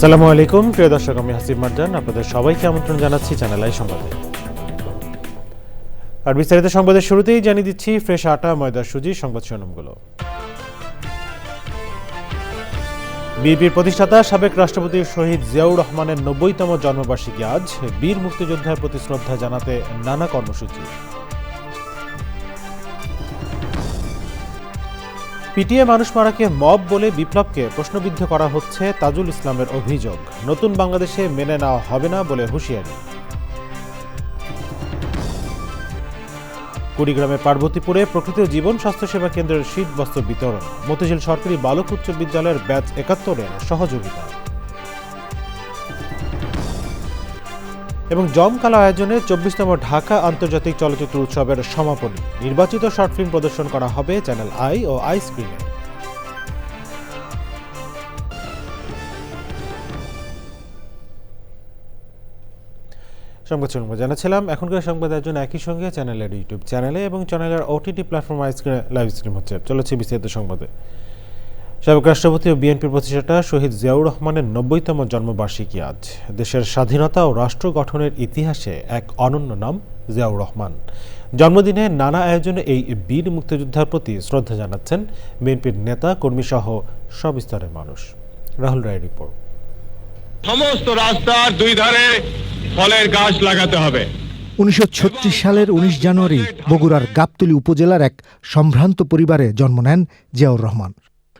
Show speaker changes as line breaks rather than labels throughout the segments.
আসসালামু আলাইকুম প্রিয় দর্শক, আমি হাসিব মারজান আপনাদের সবাইকে আমন্ত্রণ জানাচ্ছি চ্যানেল আই সংবাদে। আর বিস্তারিত সংবাদের শুরুতেই জানিয়ে দিচ্ছি ফ্রেশ আটা ময়দা সুজি সংবাদ শিরোনামগুলো। বিএনপির প্রতিষ্ঠাতা সাবেক রাষ্ট্রপতি শহীদ জিয়াউর রহমানের ৯০তম জন্মবার্ষিকী আজ। বীর মুক্তিযোদ্ধার প্রতি শ্রদ্ধা জানাতে নানা কর্মসূচি। পিটিএ মানুষ মারাকে মব বলে বিপ্লবকে প্রশ্নবিদ্ধ করা হচ্ছে তাজুল ইসলামের অভিযোগ। নতুন বাংলাদেশে মেনে নেওয়া হবে না বলে হুঁশিয়ারি। কুড়িগ্রামের পার্বতীপুরে প্রকৃত জীবন স্বাস্থ্যসেবা কেন্দ্রের শীত বস্ত্র বিতরণ। মতিঝিল সরকারি বালক উচ্চ বিদ্যালয়ের ব্যাচ ৭১-এর সহযোগিতা। এবং জমকালো আয়োজনে ২৪তম ঢাকা আন্তর্জাতিক চলচ্চিত্র উৎসবের সমাপনী। নির্বাচিত শর্ট ফিল্ম প্রদর্শন করা হবে চ্যানেল আই ও আই স্ক্রিনে। সংবাদ শুরু জানাচ্ছিলাম। এখনকার সংবাদের জন্য একই সঙ্গে চ্যানেলের ইউটিউব চ্যানেলে এবং চ্যানেলের ওটিটি প্ল্যাটফর্ম আই স্ক্রিনে লাইভ স্ট্রিম হচ্ছে। চলেছে বিস্তারিত সংবাদে। সাবেক রাষ্ট্রপতি ও বিএনপির প্রতিষ্ঠাতা শহীদ জিয়াউর রহমানের ৯০তম জন্মবার্ষিকী আজ। দেশের স্বাধীনতা ও রাষ্ট্র গঠনের ইতিহাসে এক অনন্য নাম জিয়াউর রহমান। জন্মদিনে নানা আয়োজনে এই বীর মুক্তিযোদ্ধার প্রতি শ্রদ্ধা জানাচ্ছেন বিএনপির নেতা কর্মী সহ সব স্তরের মানুষ। রাহুল রায়ের রিপোর্ট।
সমস্ত রাস্তার দুই ধারে ফলের গাছ লাগাতে হবে।
১৯৩৬ সালের ১৯ জানুয়ারি বগুড়ার গাবতলী উপজেলার এক সম্ভ্রান্ত পরিবারে জন্ম নেন জিয়াউর রহমান।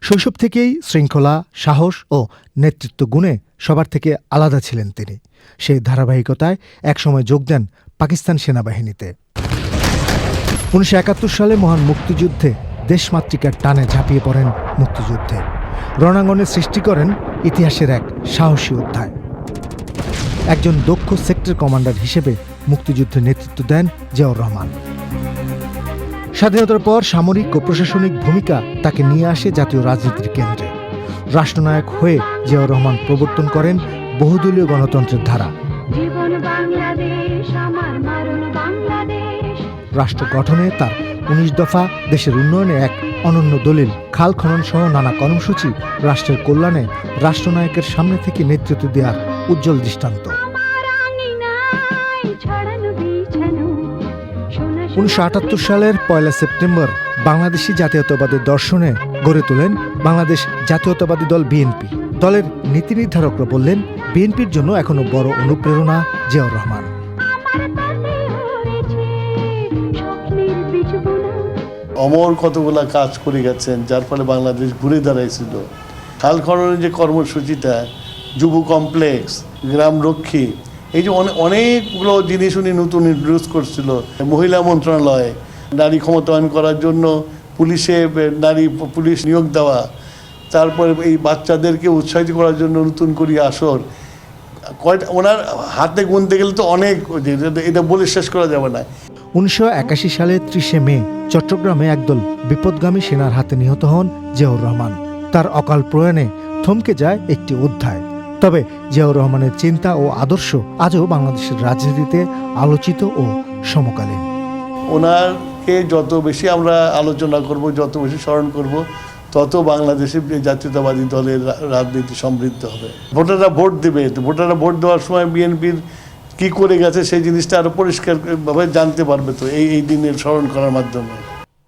শৈশব থেকেই শৃঙ্খলা, সাহস ও নেতৃত্ব গুণে সবার থেকে আলাদা ছিলেন তিনি। সেই ধারাবাহিকতায় একসময় যোগ দেন পাকিস্তান সেনাবাহিনীতে। ১৯৭১ সালে মহান মুক্তিযুদ্ধে দেশমাতৃকার টানে ঝাঁপিয়ে পড়েন মুক্তিযুদ্ধে। রণাঙ্গনে সৃষ্টি করেন ইতিহাসের এক সাহসী অধ্যায়। একজন দক্ষ সেক্টর কমান্ডার হিসেবে মুক্তিযুদ্ধে নেতৃত্ব দেন জিয়াউর রহমান। স্বাধীনতার পর সামরিক ও প্রশাসনিক ভূমিকা তাকে নিয়ে আসে জাতীয় রাজনীতির কেন্দ্রে। রাষ্ট্রনায়ক হয়ে জিয়াউর রহমান প্রবর্তন করেন বহুদলীয় গণতন্ত্রের ধারা। রাষ্ট্র গঠনে তার ১৯ দফা, দেশের উন্নয়নে এক অনন্য দলিল, খাল খনন সহ নানা কর্মসূচি রাষ্ট্রের কল্যাণে রাষ্ট্রনায়কের সামনে থেকে নেতৃত্ব দেওয়ার উজ্জ্বল দৃষ্টান্ত। ১৯৭৮ সালের ১ সেপ্টেম্বর বাংলাদেশি জাতীয়তাবাদের দর্শনে গড়ে তোলেন বাংলাদেশ জাতীয়তাবাদী দল বিএনপি। দলের নীতি নির্ধারকরা বললেন, বিএনপির জন্য এখনো বড় অনুপ্রেরণা জিয়াউর রহমান।
অমর কতগুলা কাজ করে গেছেন, যার ফলে বাংলাদেশ ঘুরে দাঁড়াইছিল। খাল খননের যে কর্মসূচিটা, যুব কমপ্লেক্স, গ্রাম রক্ষী, এই যে অনেকগুলো জিনিস উনি নতুন ইন্ট্রোডিউস করছিল। মহিলা মন্ত্রণালয়, নারী ক্ষমতায়ন করার জন্য পুলিশে নারী পুলিশ নিয়োগ দেওয়া, তারপরে এই বাচ্চাদেরকে উৎসাহিত করার জন্য নতুন করে আসর, কয়টা ওনার হাতে গুনতে গেলে তো অনেক, এটা বলে শেষ করা যাবে না।
১৯৮১ সালে ৩০ মে চট্টগ্রামে একদল বিপদগামী সেনার হাতে নিহত হন জিয়াউর রহমান। তার অকাল প্রয়াণে থমকে যায় একটি অধ্যায়। তবে জিয়াউর রহমানের চিন্তা ও আদর্শ আজও বাংলাদেশের রাজনীতিতে আলোচিত ও সমকালীন।
ওনারকে যত বেশি আমরা আলোচনা করব, যত বেশি স্মরণ করব, তত বাংলাদেশের জাতীয়তাবাদী দলের রাজনীতি সমৃদ্ধ হবে। ভোটাররা ভোট দেবে, ভোটাররা ভোট দেওয়ার সময় বিএনপির কি করে গেছে সেই জিনিসটা আরো পরিষ্কারভাবে জানতে পারবে তো এই দিনের স্মরণ করার মাধ্যমে।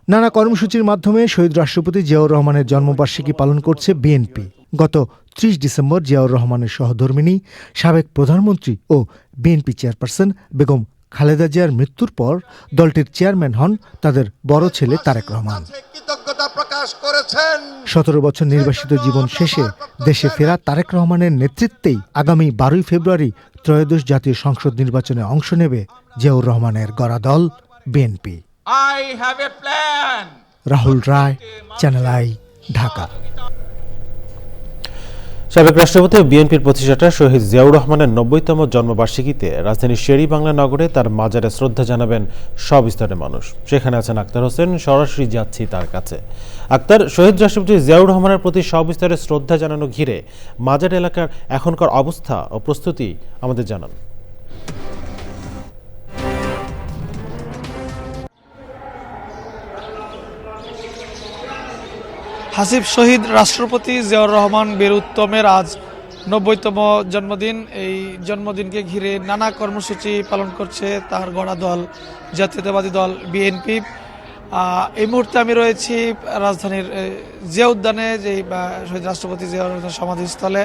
নানা কর্মসূচির মাধ্যমে শহীদ রাষ্ট্রপতি জিয়াউর রহমানের জন্মবার্ষিকী পালন করছে বিএনপি। গত ৩০ ডিসেম্বর জিয়াউর রহমানের সহধর্মিণী সাবেক প্রধানমন্ত্রী ও বিএনপি চেয়ারপারসন বেগম খালেদা জিয়ার মৃত্যুর পর দলটির চেয়ারম্যান হন তাদের বড় ছেলে তারেক রহমান। ১৭ বছর নির্বাসিত জীবন শেষে দেশে ফেরা তারেক রহমানের নেতৃত্বেই আগামী ১২ ফেব্রুয়ারি ত্রয়োদশ জাতীয় সংসদ নির্বাচনে অংশ নেবে জিয়াউর রহমানের গড়া দল BNP. Rahul Roy, channel I, Dhaka.
সাবেক রাষ্ট্রপতি ও বিএনপির প্রতিষ্ঠাতা শহীদ জিয়াউর রহমানের ৯০তম জন্মবার্ষিকীতে রাজধানীর শেরি বাংলা নগরে তার মাজারে শ্রদ্ধা জানাবেন সব স্তরের মানুষ। সেখানে আছেন আক্তার হোসেন, সরাসরি যাচ্ছি তার কাছে। আক্তার, শহীদ রাষ্ট্রপতি জিয়াউর রহমানের প্রতি সব স্তরে শ্রদ্ধা জানানো ঘিরে মাজার এলাকার এখনকার অবস্থা ও প্রস্তুতি আমাদের জানান।
হাসিব, শহীদ রাষ্ট্রপতি জিয়াউর রহমান বীর উত্তমের আজ 90তম জন্মদিন। এই জন্মদিনকে ঘিরে নানা কর্মসূচি পালন করছে তার গড়া দল জাতীয়তাবাদী দল বিএনপি। এই মুহূর্তে আমি রয়েছি রাজধানীর জিয়া উদ্যানে, যে শহীদ রাষ্ট্রপতি জিয়া রহমানের সমাধিস্থলে।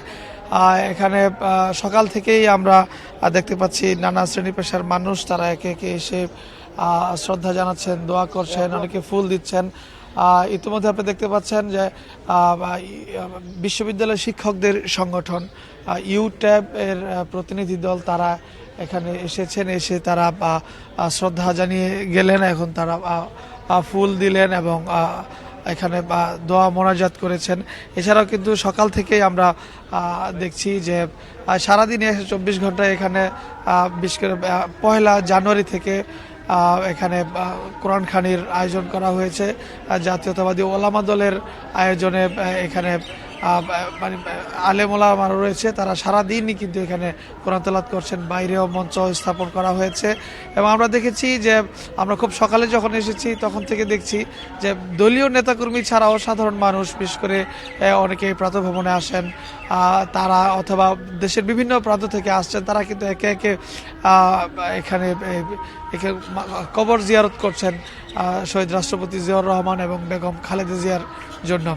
এখানে সকাল থেকেই আমরা দেখতে পাচ্ছি নানা শ্রেণী পেশার মানুষ, তারা একে একে এসে শ্রদ্ধা জানাচ্ছেন, দোয়া করছেন, অনেকে ফুল দিচ্ছেন। ইতিমধ্যে আপনি দেখতে পাচ্ছেন যে বিশ্ববিদ্যালয় শিক্ষকদের সংগঠন ইউট্যাব এর প্রতিনিধি দল তারা এখানে এসেছেন, এসে তারা শ্রদ্ধা জানিয়ে গেলেন। এখন তারা ফুল দিলেন এবং এখানে দোয়া মোনাজাত করেছেন। এছাড়াও কিন্তু সকাল থেকেই আমরা দেখছি যে সারাদিনে 24 ঘন্টায় এখানে বিশেষ করে 1 জানুয়ারি থেকে এখানে কোরআন খানির আয়োজন করা হয়েছে। জাতীয়তাবাদী ওলামা দলের আয়োজনে এখানে মানে আলেম ওলামা রয়েছে, তারা সারাদিনই কিন্তু এখানে কোরআন তেলাওয়াত করছেন। বাইরেও মঞ্চ স্থাপন করা হয়েছে এবং আমরা দেখেছি যে আমরা খুব সকালে যখন এসেছি তখন থেকে দেখছি যে দলীয় নেতাকর্মী ছাড়াও সাধারণ মানুষ, বিশেষ করে অনেকে প্রাতঃভ্রমণে আসেন, তারা অথবা দেশের বিভিন্ন প্রান্ত থেকে আসছেন, তারা কিন্তু একে একে এখানে কবর জিয়ারত করছেন শহীদ রাষ্ট্রপতি জিয়াউর রহমান এবং বেগম খালেদা জিয়ার জন্য।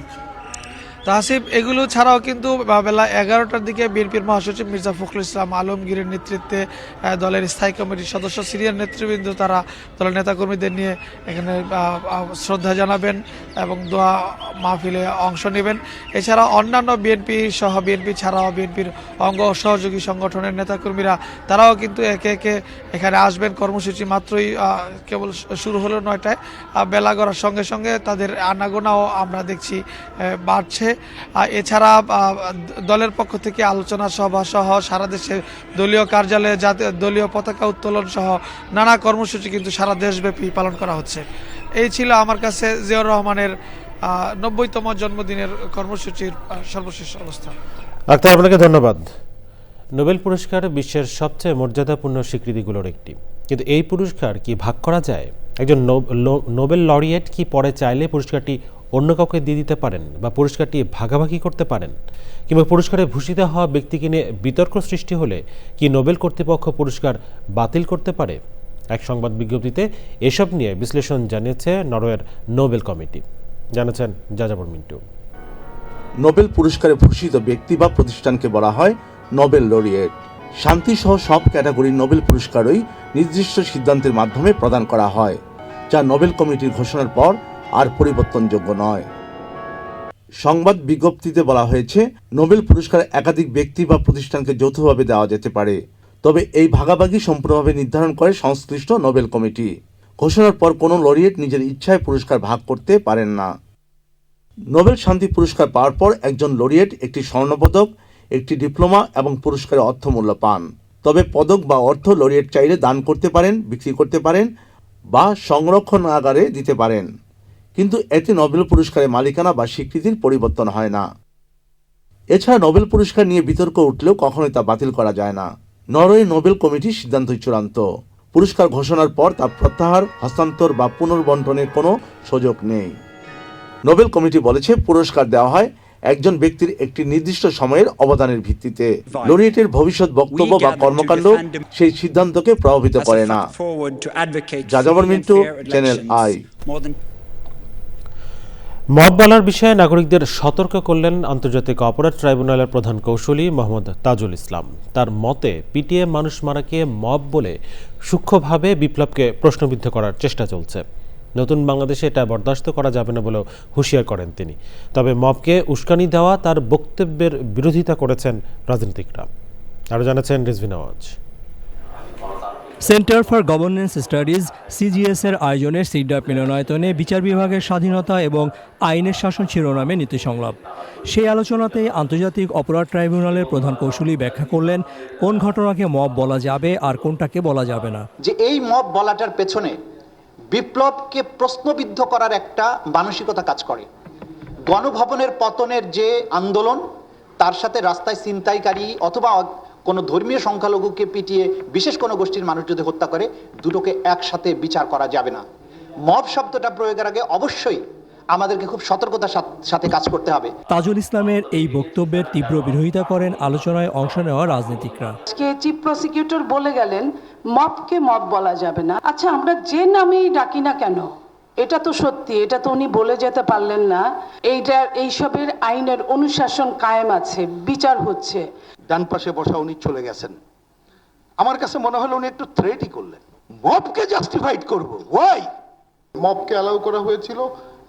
তাহসিব, এগুলো ছাড়াও কিন্তু বেলা 11টার দিকে বিএনপির মহাসচিব মির্জা ফখরুল ইসলাম আলমগীরের নেতৃত্বে দলের স্থায়ী কমিটির সদস্য, সিনিয়র নেতৃবৃন্দ তারা দলের নেতাকর্মীদের নিয়ে এখানে শ্রদ্ধা জানাবেন এবং দোয়া মাহফিলে অংশ নেবেন। এছাড়া অন্যান্য বিএনপি সহ বিএনপি ছাড়াও বিএনপির অঙ্গ সহযোগী সংগঠনের নেতাকর্মীরা তারাও কিন্তু একে একে এখানে আসবেন। কর্মসূচি মাত্রই কেবল শুরু হলো 9টায়, বেলা গড়ার সঙ্গে সঙ্গে তাদের আনাগোনাও আমরা দেখছি বাড়ছে। এছাড়া দলের পক্ষ থেকে আলোচনা সভা সহ সারা দেশে দলীয় কার্যালয়ে দলীয় পতাকা উত্তোলন সহ নানা কর্মসূচি কিন্তু সারা দেশব্যাপী পালন করা হচ্ছে। এই ছিল আমার কাছে জিয়াউর রহমানের 90তম জন্মদিনের কর্মসূচির সর্বশেষ অবস্থা।
আক্তার, আপনাকে ধন্যবাদ। নোবেল পুরস্কার বিশ্বের সবচেয়ে মর্যাদাপূর্ণ স্বীকৃতিগুলোর একটি, কিন্তু এই পুরস্কার কি ভাগ করা যায়? একজন নোবেল লরিয়েট কি পরে চাইলে পুরস্কারটি অন্য কাউকে দিয়ে দিতে পারেন বা পুরস্কারটি ভাগাভাগি করতে পারেন? কিংবা পুরস্কারে ভূষিত হওয়া ব্যক্তিকে নিয়ে বিতর্ক সৃষ্টি হলে কি নোবেল কর্তৃপক্ষ পুরস্কার বাতিল করতে পারে? এক সংবাদ বিজ্ঞপ্তিতে এসব নিয়ে বিশ্লেষণ জানিয়েছে নরওয়ের নোবেল কমিটি। জানাচ্ছেন যাযাবর মিন্টু।
নোবেল পুরস্কারে ভূষিত ব্যক্তি বা প্রতিষ্ঠানকে বলা হয় নোবেল লরিয়েট। শান্তিসহ সব ক্যাটাগরির নোবেল পুরস্কারই নির্দিষ্ট সিদ্ধান্তের মাধ্যমে প্রদান করা হয়, যা নোবেল কমিটির ঘোষণার পর আর পরিবর্তনযোগ্য নয়। সংবাদ বিজ্ঞপ্তিতে বলা হয়েছে, নোবেল পুরস্কার একাধিক ব্যক্তি বা প্রতিষ্ঠানকে যৌথভাবে দেওয়া যেতে পারে, তবে এই ভাগাভাগি সম্পূর্ণভাবে নির্ধারণ করে সংশ্লিষ্ট নোবেল কমিটি। ঘোষণার পর কোনো লরিয়েট নিজের ইচ্ছায় পুরস্কার ভাগ করতে পারেন না। নোবেল শান্তি পুরস্কার পাওয়ার পর একজন লরিয়েট একটি স্বর্ণপদক, একটি ডিপ্লোমা এবং পুরস্কারের অর্থমূল্য পান। তবে পদক বা অর্থ লরিয়েট চাইলে দান করতে পারেন, বিক্রি করতে পারেন বা সংরক্ষণাগারে দিতে পারেন, কিন্তু এতে নোবেল পুরস্কারের মালিকানা বা স্বীকৃতির পরিবর্তন হয় না। এছাড়া নোবেল পুরস্কার নিয়ে বিতর্ক উঠলেও কখনোই তা বাতিল করা যায় না। নরওয়ে নোবেল কমিটির সিদ্ধান্তই চূড়ান্ত। পুরস্কার ঘোষণার পর তা প্রত্যাহার, হস্তান্তর বা পুনর্বন্টনের কোনো সুযোগ নেই। নোবেল কমিটি বলেছে, পুরস্কার দেওয়া হয় একজন ব্যক্তির একটি নির্দিষ্ট সময়ের অবদানের ভিত্তিতে। লরিয়েটের ভবিষ্যৎ বক্তব্য বা কর্মকাণ্ড সেই সিদ্ধান্তকে প্রভাবিত করে না। যাযাবর মিন্টু, চ্যানেল আই।
মব বলার বিষয়ে নাগরিকদের সতর্ক করলেন আন্তর্জাতিক অপরাধ ট্রাইব্যুনালের প্রধান কৌঁসুলি মোহাম্মদ তাজুল ইসলাম। তার মতে, পিটিএ মানুষ মারাকে মব বলে সূক্ষ্মভাবে বিপ্লবকে প্রশ্নবিদ্ধ করার চেষ্টা চলছে। নতুন বাংলাদেশে এটা বরদাস্ত করা যাবে না বলেও হুঁশিয়ার করেন তিনি। তবে মবকে উস্কানি দেওয়া তার বক্তব্যের বিরোধিতা করেছেন রাজনীতিকরা। আরও জানাচ্ছেন Rizvi Nawaz.
Centre for governance studies CGS এর আয়োজনে সিডাপ মিলনায়তনে বিচার বিভাগের স্বাধীনতা এবং আইনের শাসন শিরোনামে নীতি সংলাপ। সেই আলোচনাতেই আন্তর্জাতিক অপরাধ ট্রাইব্যুনালের প্রধান কৌঁসুলি ব্যাখ্যা করলেন কোন ঘটনাকে মব বলা যাবে আর কোনটাকে বলা যাবে না।
যে এই মব বলাটার পেছনে বিপ্লবকে প্রশ্নবিদ্ধ করার একটা মানসিকতা কাজ করে। গণভবনের পতনের যে আন্দোলন, তার সাথে রাস্তায় ছিনতাইকারী অথবা কোনো ধর্মীয় সংখ্যালঘুকে পিটিয়ে বিশেষ কোনো গোষ্ঠীর মানুষ যদি হত্যা করে, দুটোকে একসাথে বিচার করা যাবে না। মব শব্দটা প্রয়োগের আগে অবশ্যই আমাদেরকে খুব সতর্কতার সাথে কাজ করতে হবে।
তাজুল ইসলামের এই বক্তব্যের তীব্র বিরোধিতা করেন আলোচনায় অংশ নেওয়া রাজনীতিকরা।
আজকে চিফ প্রসিকিউটর বলে গেলেন মবকে মব বলা যাবে না। আচ্ছা, আমরা যে নামেই ডাকি না কেন, এটা তো সত্যি, এটা তো উনি বলে যেতে পারলেন না। এইসবের আইনের অনুশাসন কায়েম আছে, বিচার হচ্ছে।
ডান পাশে বসা উনি চলে গেছেন, আমার কাছে মনে হলো উনি একটু থ্রেটই করলেন। মবকে জাস্টিফাইড করব, ওয়াই?
মবকে অ্যালাউ করা হয়েছিল,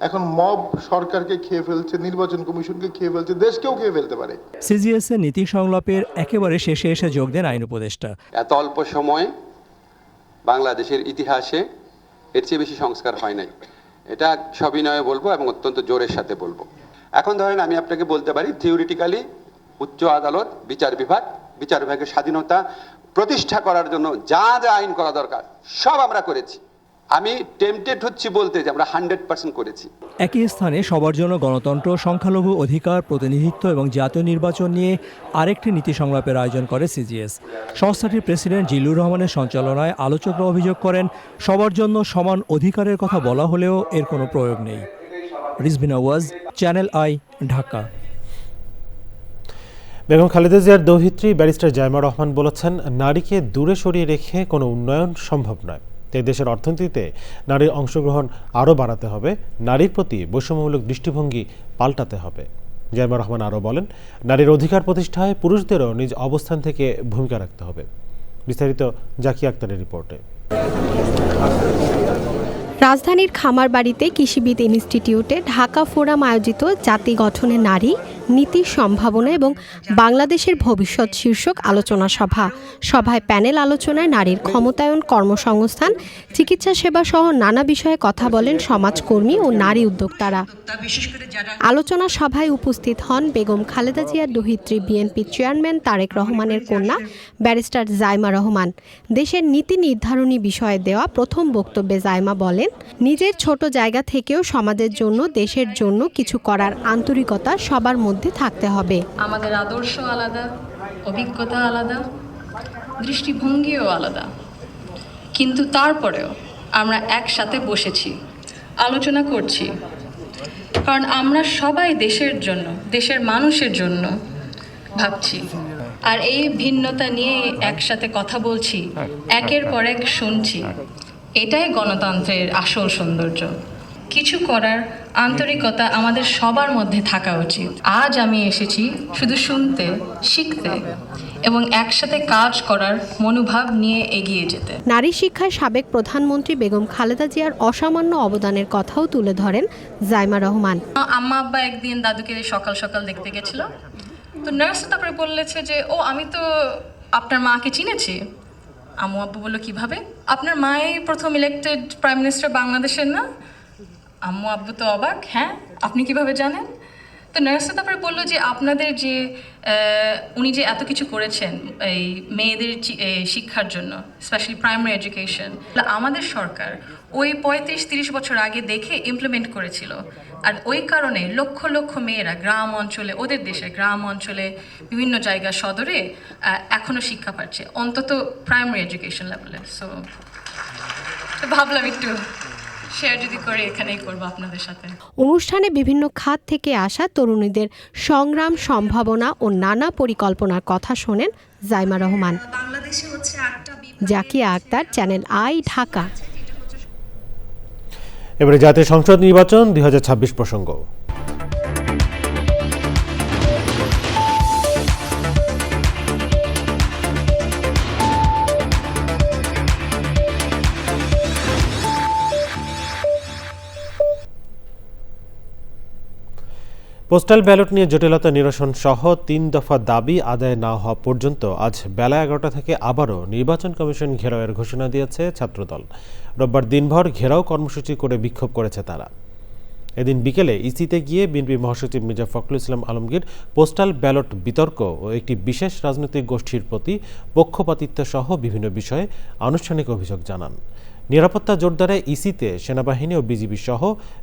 এখন মব সরকারকে খেয়ে ফেলছে, নির্বাচন কমিশনকে খেয়ে ফেলছে, দেশকেও খেয়ে ফেলতে পারে।
সিজিএস এর নীতি সংলাপের একেবারে শেষে এসে যোগ দেন আইন উপদেষ্টা।
এত অল্প সময়ে বাংলাদেশের ইতিহাসে এর চেয়ে বেশি সংস্কার হয় নাই, এটা সবিনয়ে বলবো এবং অত্যন্ত জোরের সাথে বলবো। এখন ধরেন আমি আপনাকে বলতে পারি থিওরিটিক্যালি উচ্চ আদালত, বিচার বিভাগের স্বাধীনতা প্রতিষ্ঠা করার জন্য যা যা আইন করা দরকার সব আমরা করেছি। আমি টেম্পটেড হচ্ছি বলতে যে আমরা 100% করেছি।
একই স্থানে সবার জন্য গণতন্ত্র, সংখ্যালঘু অধিকার, প্রতিনিধিত্ব এবং জাতীয় নির্বাচন নিয়ে আরেকটি নীতি সংলাপের আয়োজন করে সিজিএস। সংস্থাটির প্রেসিডেন্ট জিল্লুর রহমানের সঞ্চালনায় আলোচকরা অভিযোগ করেন সবার জন্য সমান অধিকারের কথা বলা হলেও এর কোনো প্রয়োগ নেই। রিজভিনা ওয়াজ, চ্যানেল আই, ঢাকা।
বেগম খালেদা জিয়ার দৌহিত্রী ব্যারিস্টার জাইমা রহমান বলেছেন, নারীকে দূরে সরিয়ে রেখে কোনো উন্নয়ন সম্ভব নয়। তাই দেশের অর্থনীতিতে নারীর অংশগ্রহণ আরও বাড়াতে হবে, নারীর প্রতি বৈষম্যমূলক দৃষ্টিভঙ্গি পাল্টাতে হবে। জাইমা রহমান আরও বলেন, নারীর অধিকার প্রতিষ্ঠায় পুরুষদেরও নিজ অবস্থান থেকে ভূমিকা রাখতে হবে। বিস্তারিত জাকিয়া আক্তারের রিপোর্টে।
রাজধানীর খামারবাড়িতে কৃষিবিদ ইনস্টিটিউটে ঢাকা ফোরাম আয়োজিত জাতি গঠনে নারী, নীতির সম্ভাবনা এবং বাংলাদেশের ভবিষ্যৎ শীর্ষক আলোচনা সভায় প্যানেল আলোচনায় নারীর ক্ষমতায়ন, কর্মসংস্থান, চিকিৎসা সেবা সহ নানা বিষয়ে কথা বলেন সমাজকর্মী ও নারী উদ্যোক্তারা। আলোচনা সভায় উপস্থিত হন বেগম খালেদা জিয়ার দৌহিত্রী বিএনপি চেয়ারম্যান তারেক রহমানের কন্যা ব্যারিস্টার জাইমা রহমান। দেশের নীতি নির্ধারণী বিষয়ে দেওয়া প্রথম বক্তব্যে জাইমা বলেন, নিজের ছোট জায়গা থেকেও সমাজের জন্য, দেশের জন্য কিছু করার আন্তরিকতা সবার মধ্যে থাকতে হবে।
আমাদের আদর্শ আলাদা, অভিজ্ঞতা আলাদা, দৃষ্টিভঙ্গিও আলাদা, কিন্তু তারপরেও আমরা একসাথে বসেছি, আলোচনা করছি, কারণ আমরা সবাই দেশের জন্য, দেশের মানুষের জন্য ভাবছি। আর এই ভিন্নতা নিয়ে একসাথে কথা বলছি, একের পর এক শুনছি। এটাই গণতন্ত্রের আসল সৌন্দর্য। কিছু করার আন্তরিকতা আমাদের সবার মধ্যে থাকা উচিত। আজ আমি এসেছি শুধু শুনতে, শিখতে এবং একসাথে কাজ করার মনোভাব নিয়ে এগিয়ে যেতে।
নারী শিক্ষায় সাবেক প্রধানমন্ত্রী বেগম খালেদা জিয়ার অসামান্য অবদানের কথাও তুলে ধরেন জাইমা রহমান।
আম্মা আব্বা একদিন দাদুকে সকাল সকাল দেখতে গেছিল, তো নার্স তারপরে বলেছে যে ও আমি তো আপনার মাকে চিনেছি। আম্মু আব্বু বললো কিভাবে? আপনার মাই প্রথম ইলেক্টেড প্রাইম মিনিস্টার বাংলাদেশের না? আম্মু আব্বু তো অবাক, হ্যাঁ আপনি কিভাবে জানেন? তো নার্সটা তারপরে বললো যে আপনাদের যে উনি যে এত কিছু করেছেন এই মেয়েদের শিক্ষার জন্য, স্পেশালি প্রাইমারি এডুকেশন, আমাদের সরকার ওই 35-30 বছর আগে দেখে ইমপ্লিমেন্ট করেছিল। আর ওই কারণে লক্ষ লক্ষ মেয়েরা গ্রাম অঞ্চলে, ওদের দেশে গ্রাম অঞ্চলে বিভিন্ন জায়গা সদরে এখনও শিক্ষা পাচ্ছে, অন্তত প্রাইমারি এডুকেশন লেভেলে। সো ভাবলাম একটু শেয়ার যদি করে এখানেই করবো আপনাদের সাথে।
অনুষ্ঠানে বিভিন্ন খাত থেকে আসা তরুণীদের সংগ্রাম, সম্ভাবনা ও নানা পরিকল্পনার কথা শোনেন জাইমা রহমান। Zakia Akter, channel I, Dhaka.
এবারে জাতীয় সংসদ নির্বাচন 2026 প্রসঙ্গ। পোস্টাল ব্যালট নিয়ে জটিলতা নিরসন সহ 3 দফা দাবি আদায় না হওয়া পর্যন্ত আজ বেলা 11টা থেকে আবারও নির্বাচন কমিশন ঘেরাওয়ের ঘোষণা দিয়েছে ছাত্রদল। রোববার দিনভর ঘেরাও কর্মসূচি করে বিক্ষোভ করেছে তারা। এদিন বিকেলে ইসিতে গিয়ে বিএনপি মহাসচিব মির্জা ফখরুল ইসলাম আলমগীর পোস্টাল ব্যালট বিতর্ক ও একটি বিশেষ রাজনৈতিক গোষ্ঠীর প্রতি পক্ষপাতিত্ব সহ বিভিন্ন বিষয়ে আনুষ্ঠানিক অভিযোগ জানান। নিরাপত্তা জোরদারে ইসিতে সেনাবাহিনী ও বিজিবি সহ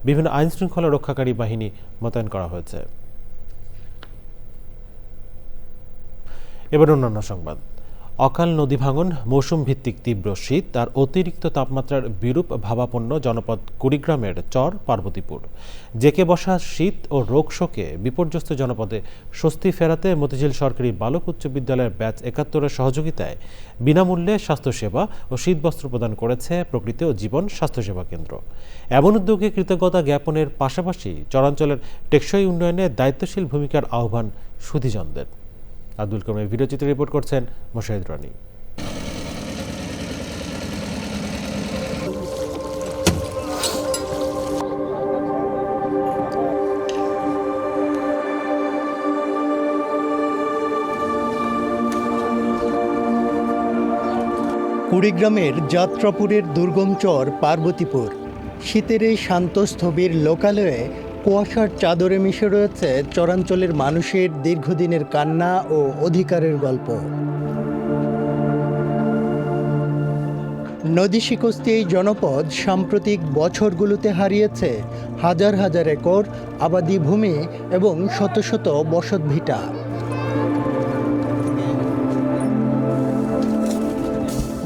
বিভিন্ন আইনশৃঙ্খলা রক্ষাকারী বাহিনী মোতায়েন করা হয়েছে। এবার অন্যান্য সংবাদ। অকাল নদী ভাঙন, মৌসুম ভিত্তিক তীব্র শীত আর অতিরিক্ত তাপমাত্রার বিরূপ ভাবাপন্ন জনপদ কুড়িগ্রামের চর পার্বতীপুর। জেকে বসা শীত ও রোগ শোকে বিপর্যস্ত জনপদে স্বস্তি ফেরাতে মতিঝিল সরকারি বালক উচ্চ বিদ্যালয়ের ব্যাচ ৭১-এর সহযোগিতায় বিনামূল্যে স্বাস্থ্যসেবা ও শীতবস্ত্র প্রদান করেছে প্রকৃতি ও জীবন স্বাস্থ্যসেবা কেন্দ্র। এমন উদ্যোগে কৃতজ্ঞতা জ্ঞাপনের পাশাপাশি চরাঞ্চলের টেকসই উন্নয়নে দায়িত্বশীল ভূমিকার আহ্বান সুধীজনদের। আব্দুল করিমের ভিডিওচিত্রে রিপোর্ট করছেন মোশাহিদ রানী।
কুড়িগ্রামের যাত্রাপুরের দুর্গম চর পার্বতীপুর। শীতের এই শান্ত স্থবির লোকালয়ে কুয়াশার চাদরে মিশে রয়েছে চরাঞ্চলের মানুষের দীর্ঘদিনের কান্না ও অধিকারের গল্প। নদী শিকস্তি এই জনপদ সাম্প্রতিক বছরগুলোতে হারিয়েছে হাজার হাজার একর আবাদি ভূমি এবং শত শত বসতভিটা।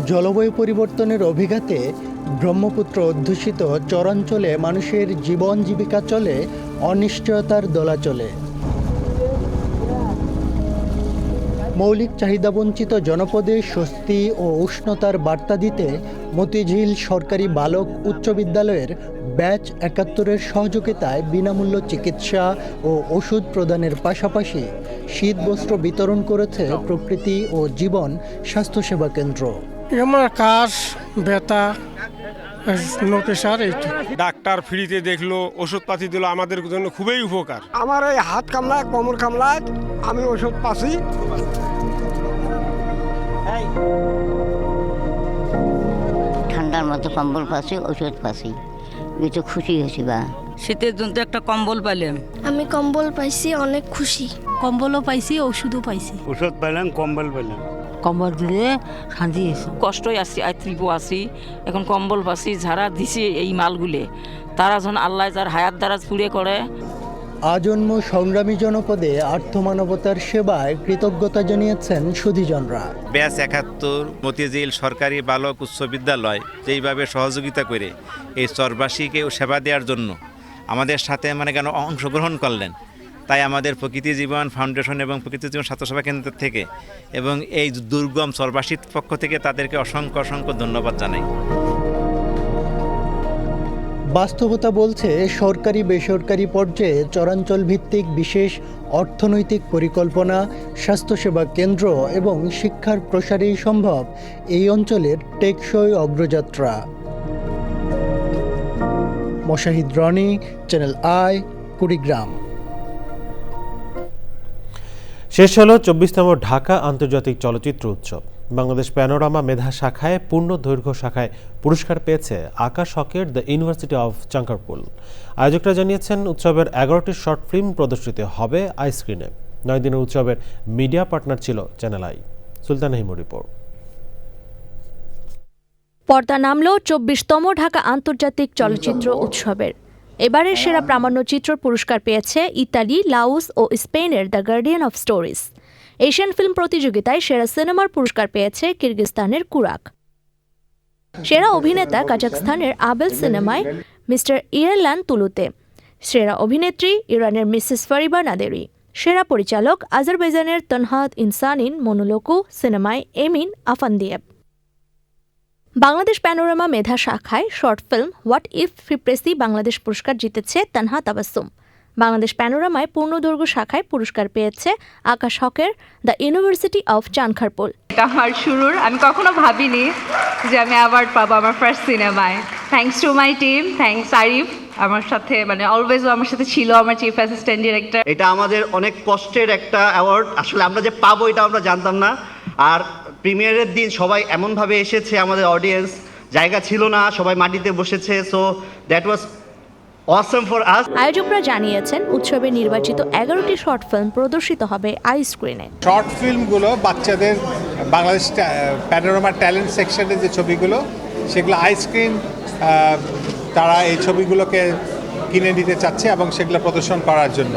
জলবায়ু পরিবর্তনের অভিঘাতে ব্রহ্মপুত্র অধ্যুষিত চরাঞ্চলে মানুষের জীবন জীবিকা চলে অনিশ্চয়তার দোলাচলে। মৌলিক চাহিদাবঞ্চিত জনপদে স্বস্তি ও উষ্ণতার বার্তা দিতে মতিঝিল সরকারি বালক উচ্চ বিদ্যালয়ের ব্যাচ ৭১-এর সহযোগিতায় বিনামূল্য চিকিৎসা ও ওষুধ প্রদানের পাশাপাশি শীতবস্ত্র বিতরণ করেছে প্রকৃতি ও জীবন স্বাস্থ্যসেবা কেন্দ্র।
আমার কাশ, ব্যথা, লো প্রেশার, এইটা
ডাক্তার ফ্রিতে দেখলো, ওষুধপাতি দিল, আমাদের জন্য খুবই উপকার।
আমার এই হাত কামলায়, কোমর কামলায়, আমি ওষুধ পাচ্ছি।
ঠান্ডার মতো কম্বল পাচ্ছি, ওষুধ পাচ্ছি, একটু খুশি হয়েছি। বা
শীতের জন্য একটা কম্বল পাইলাম।
আমি কম্বল পাইছি, অনেক খুশি।
কম্বলও পাইছি, ওষুধও পাইছি।
ওষুধ পাইলাম, কম্বল পাইলাম।
কম্বল দিলে শান্তি হয়েছে।
কষ্টই আছি, আইত্রিপও আছি, এখন কম্বল পাচ্ছি। যারা দিছে এই মালগুলে, তারা যখন আল্লাহ যার হায়াত দ্বারা চুরে করে।
আজন্ম সংগ্রামী জনপদে আর্থমানবতার সেবায় কৃতজ্ঞতা জানিয়েছেন সুধীজনরা।
ব্যাচ ৭১ মতিঝিল সরকারি বালক উচ্চ বিদ্যালয় যেইভাবে সহযোগিতা করে এই চরবাসীকে সেবা দেওয়ার জন্য আমাদের সাথে কেন অংশগ্রহণ করলেন, তাই আমাদের প্রকৃতি জীবন ফাউন্ডেশন এবং প্রকৃতি জীবন স্বাস্থ্যসেবা কেন্দ্র থেকে এবং এই দুর্গম চরবাসীর পক্ষ থেকে তাদেরকে অসংখ্য অসংখ্য ধন্যবাদ জানাই।
বাস্তবতা বলছে সরকারি বেসরকারি পর্যায়ে চরাঞ্চল ভিত্তিক বিশেষ অর্থনৈতিক পরিকল্পনা, স্বাস্থ্যসেবা কেন্দ্র এবং শিক্ষার প্রসারেই সম্ভব এই অঞ্চলের টেকসই অগ্রযাত্রা। Moshahid Roni, channel I, Kurigram.
শেষ হলো ২৪তম ঢাকা আন্তর্জাতিক চলচ্চিত্র উৎসব। বাংলাদেশ প্যানোরামা মেধা শাখায় পূর্ণ দৈর্ঘ্য শাখায় পুরস্কার পেয়েছে আকাশ হকের দ্য ইউনিভার্সিটি অফ চাঙ্কারপুল। আয়োজকরা জানিয়েছেন উৎসবের ১১টি শর্ট ফিল্ম প্রদর্শিত হবে আইস্ক্রিনে। ৯ দিনের উৎসবের মিডিয়া পার্টনার ছিল চ্যানেল আই। সুলতান হিমুর রিপোর্ট।
পর্দা নামল ২৪তম ঢাকা আন্তর্জাতিক চলচ্চিত্র উৎসবের। এবারের সেরা প্রামাণ্যচিত্র পুরস্কার পেয়েছে ইতালি, লাওস ও স্পেনের the guardian of stories. Asian film প্রতিযোগিতায় সেরা সিনেমার পুরস্কার পেয়েছে কিরগিজস্তানের কুরাক। সেরা অভিনেতা কাজাখস্তানের আবেল সিনেমায় মিস্টার ইয়েরলান তুলুতে। সেরা অভিনেত্রী ইরানের মিসেস ফারিবা নাদেরি। সেরা পরিচালক আজারবাইজানের তনহাদ ইনসানিন মনোলোকু সিনেমায় এমিন আফান্দিয়েব। বাংলাদেশ প্যানোরামা মেধা শাখায় short film what if FIPRESCI Bangladesh পুরস্কার জিতেছে তানহা তাবাসসুম। বাংলাদেশ প্যানোরামায় পূর্ণদৈর্ঘ্য শাখায় পুরস্কার পেয়েছে আকাশ হকের দ্য ইউনিভার্সিটি অফ চানখারপুল।
এটা আমার শুরুর, আমি কখনো ভাবিনি যে আমি অ্যাওয়ার্ড পাবো আমার ফার্স্ট সিনেমায়। Thanks to my team, thanks Arif, আমার সাথে অলওয়েজ আমার সাথে ছিল, আমার চিফ অ্যাসিস্ট্যান্ট ডিরেক্টর।
এটা আমাদের অনেক কষ্টের একটা অ্যাওয়ার্ড, আসলে আমরা যে পাবো এটা আমরা জানতাম না। আর প্রিমিয়ারের দিন সবাই এমনভাবে এসেছে, আমাদের অডিয়েন্স জায়গা ছিল না, সবাই মাটিতে বসেছে, so that was awesome for us.
আয়োজকরা জানিয়েছেন উৎসবে নির্বাচিত ১১টি শর্ট ফিল্ম প্রদর্শিত হবে আই স্ক্রিনে।
শর্ট ফিল্মগুলো বাচ্চাদের বাংলাদেশ প্যানোরামা ট্যালেন্ট সেকশনের যে ছবিগুলো, সেগুলো আই স্ক্রিন তারা এই ছবিগুলোকে কিনে নিতে চাচ্ছে এবং সেগুলো প্রদর্শন করার জন্য,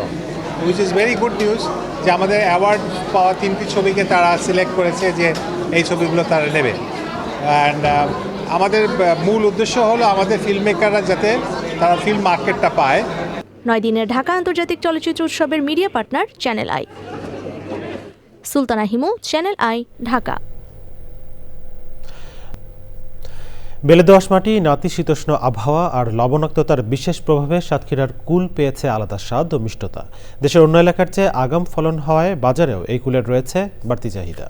which is very good news. যে আমাদের অ্যাওয়ার্ড পাওয়া 3টি ছবিকে তারা সিলেক্ট করেছে যে এই ছবিগুলো তারা নেবে। অ্যান্ড আমাদের মূল উদ্দেশ্য হলো আমাদের ফিল্ম মেকাররা যাতে তারা ফিল্ম মার্কেটটা পায়।
9 দিনের ঢাকা আন্তর্জাতিক চলচ্চিত্র উৎসবের media partner channel I. Sultana Himu, channel I, Dhaka.
বেলে দোআঁশ মাটি, নাতিশীতোষ্ণ আবহাওয়া আর লবণাক্ততার বিশেষ প্রভাবে সাতক্ষীরার কুল পেয়েছে আলাদা স্বাদ ও মিষ্টতা। দেশের অন্য এলাকার চেয়ে আগাম ফলন হওয়ায় বাজারেও এই কুলের রয়েছে বাড়তি চাহিদা।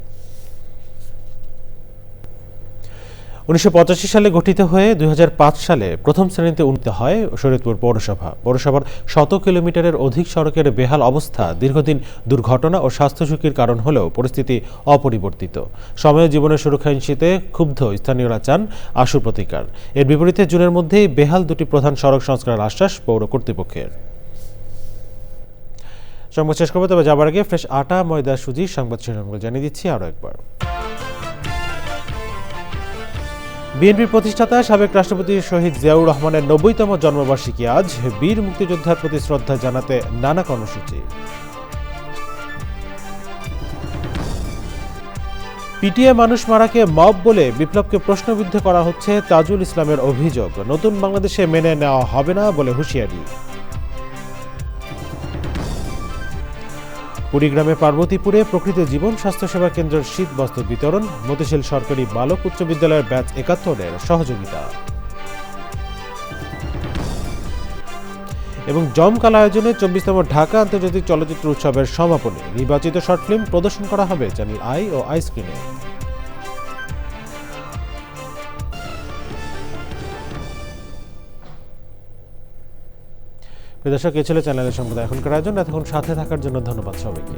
1985 সালে গঠিত হয়ে 2005 সালে প্রথম শ্রেণীতে উন্নীত হয় শরীয়তপুর পৌরসভা। পৌরসভার 100 কিলোমিটারের অধিক সড়কের বেহাল অবস্থা দীর্ঘদিন দুর্ঘটনা ও স্বাস্থ্য ঝুঁকির কারণ হলেও পরিস্থিতি অপরিবর্তিত। সময় জীবনের সুরক্ষাহীনশীতে ক্ষুব্ধ স্থানীয়রা চান আশু প্রতিকার। এর বিপরীতে জুনের মধ্যেই বেহাল দুটি প্রধান সড়ক সংস্কারের আশ্বাস পৌর কর্তৃপক্ষের। সংবাদ শেষ করবো, তবে যাবার আগে ফ্রেশ আটা, ময়দা, সুজি সংবাদ শিরোনামগুলো জানিয়ে দিচ্ছি আরও একবার। বিএনপির প্রতিষ্ঠাতা সাবেক রাষ্ট্রপতি শহীদ জিয়াউর রহমানের 90তম জন্মবার্ষিকী আজ। বীর মুক্তিযোদ্ধার প্রতি শ্রদ্ধা জানাতে নানা কর্মসূচি। পিটিয়ে মানুষ মারাকে মব বলে বিপ্লবকে প্রশ্নবিদ্ধ করা হচ্ছে তাজুল ইসলামের অভিযোগ। নতুন বাংলাদেশে মেনে নেওয়া হবে না বলে হুঁশিয়ারি। কুড়িগ্রামে পার্বতীপুরে প্রকৃত জীবন স্বাস্থ্যসেবা কেন্দ্রের শীত বস্ত্র বিতরণ। মতিঝিল সরকারি বালক উচ্চ বিদ্যালয়ের ব্যাচ 71-এর সহযোগিতা। এবং জমকাল আয়োজনে 24তম ঢাকা আন্তর্জাতিক চলচ্চিত্র উৎসবের সমাপনী। নির্বাচিত শর্ট ফিল্ম প্রদর্শন করা হবে চ্যানেল আই ও আই স্ক্রিনে। দর্শক, এ ছিল চ্যানেলের সম্প্রদায় এখনকার আয়োজন। এতক্ষণ সাথে থাকার জন্য ধন্যবাদ সবাইকে।